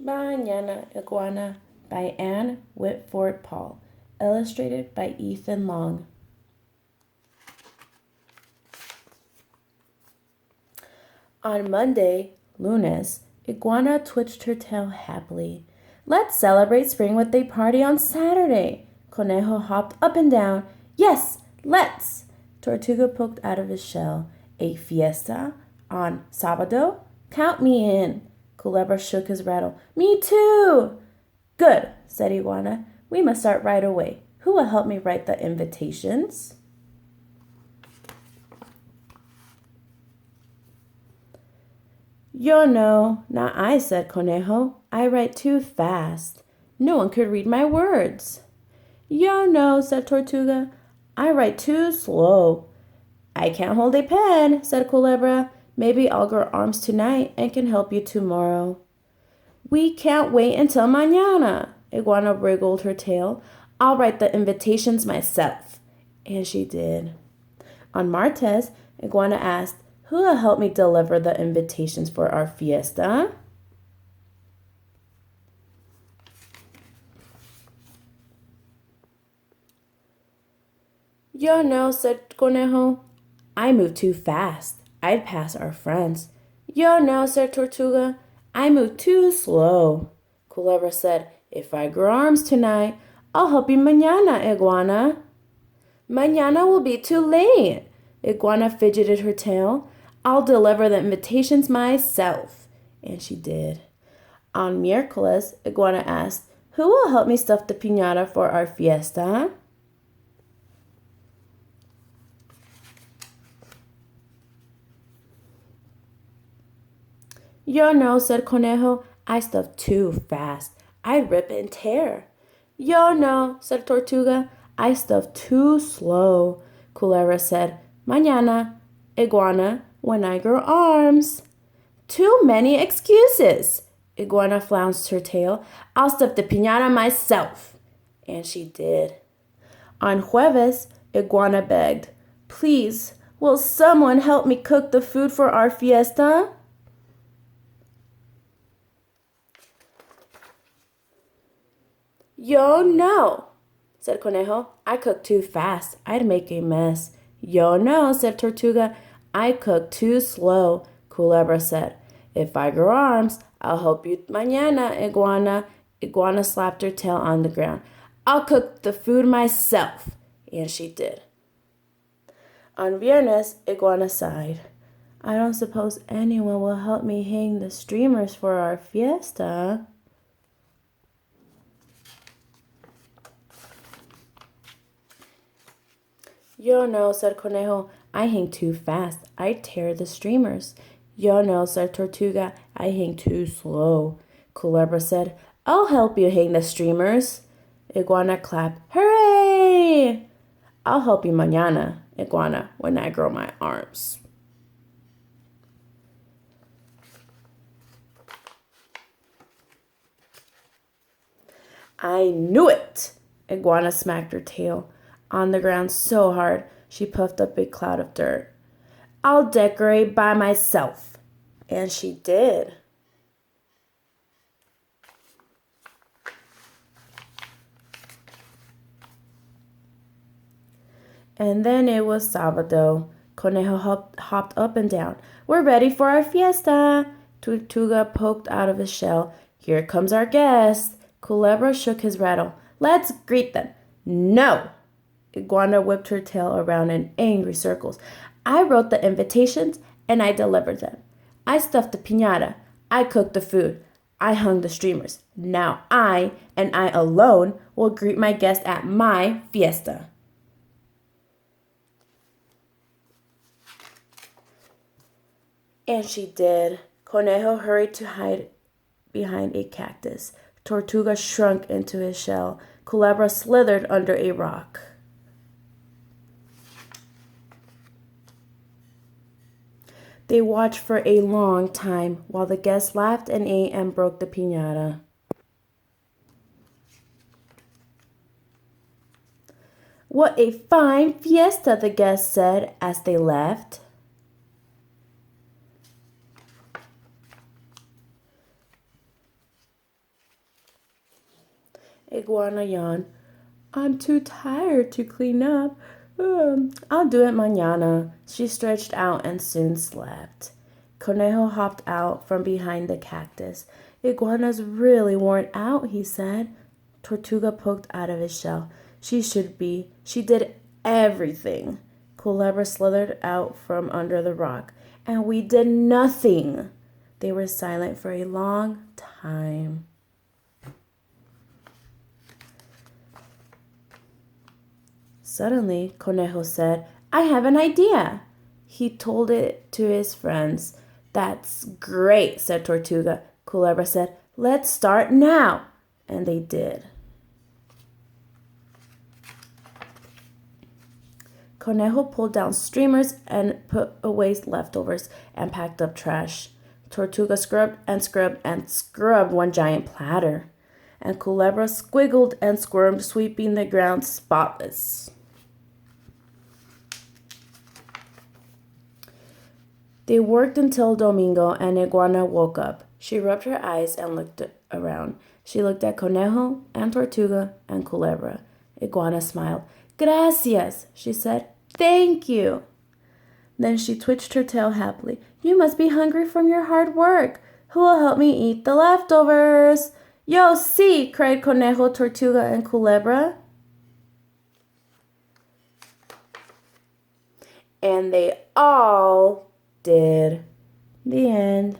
Mañana, Iguana by Anne Whitford Paul. Illustrated by Ethan Long. On Monday, lunes, Iguana twitched her tail happily. Let's celebrate spring with a party on Saturday. Conejo hopped up and down. Yes, let's. Tortuga poked out of his shell. A fiesta on sábado? Count me in. Culebra shook his rattle. Me too. Good, said Iguana. We must start right away. Who will help me write the invitations? Yo no, not I, said Conejo. I write too fast. No one could read my words. Yo no, said Tortuga. I write too slow. I can't hold a pen, said Culebra. Maybe I'll grow arms tonight and can help you tomorrow. We can't wait until mañana. Iguana wriggled her tail. I'll write the invitations myself. And she did. On martes, Iguana asked, who will help me deliver the invitations for our fiesta? Yo no, said Conejo. I move too fast. I'd pass our friends. Yo no, said Tortuga. I move too slow. Culebra said, if I grow arms tonight, I'll help you mañana, Iguana. Mañana will be too late. Iguana fidgeted her tail. I'll deliver the invitations myself. And she did. On miércoles, Iguana asked, who will help me stuff the piñata for our fiesta? Yo no, said Conejo. I stuff too fast. I'd rip and tear. Yo no, said Tortuga. I stuff too slow. Culebra said, mañana, Iguana, when I grow arms. Too many excuses. Iguana flounced her tail. I'll stuff the piñata myself. And she did. On jueves, Iguana begged, please, will someone help me cook the food for our fiesta? Yo no, said Conejo. I cook too fast. I'd make a mess. Yo no, said Tortuga. I cook too slow. Culebra said, if I grow arms, I'll help you mañana, Iguana. Iguana slapped her tail on the ground. I'll cook the food myself. And she did. On viernes, Iguana sighed. I don't suppose anyone will help me hang the streamers for our fiesta. Yo no, said Conejo. I hang too fast. I'd tear the streamers. Yo no, said Tortuga. I hang too slow. Culebra said, I'll help you hang the streamers. Iguana clapped. Hooray! I'll help you mañana, Iguana, when I grow my arms. I knew it! Iguana smacked her tail on the ground so hard she puffed up a cloud of dirt. I'll decorate by myself. And she did. And then it was sábado. Conejo hopped up and down. We're ready for our fiesta. Tortuga poked out of his shell. Here comes our guest. Culebra shook his rattle. Let's greet them. No! Iguana whipped her tail around in angry circles. I wrote the invitations and I delivered them. I stuffed the piñata. I cooked the food. I hung the streamers. Now I, and I alone, will greet my guests at my fiesta. And she did. Conejo hurried to hide behind a cactus. Tortuga shrunk into his shell. Culebra slithered under a rock. They watched for a long time while the guests laughed and ate and broke the piñata. What a fine fiesta, the guests said as they left. Iguana yawned. I'm too tired to clean up. I'll do it mañana. She stretched out and soon slept. Conejo hopped out from behind the cactus. Iguana's really worn out, he said. Tortuga poked out of his shell. She should be. She did everything. Culebra slithered out from under the rock. And we did nothing. They were silent for a long time. Suddenly, Conejo said, I have an idea. He told it to his friends. That's great, said Tortuga. Culebra said, let's start now. And they did. Conejo pulled down streamers and put away leftovers and packed up trash. Tortuga scrubbed and scrubbed and scrubbed one giant platter. And Culebra squiggled and squirmed, sweeping the ground spotless. They worked until Domingo, and Iguana woke up. She rubbed her eyes and looked around. She looked at Conejo and Tortuga and Culebra. Iguana smiled. Gracias, she said. Thank you. Then she twitched her tail happily. You must be hungry from your hard work. Who will help me eat the leftovers? Yo, sí, cried Conejo, Tortuga, and Culebra. And they all did. The end.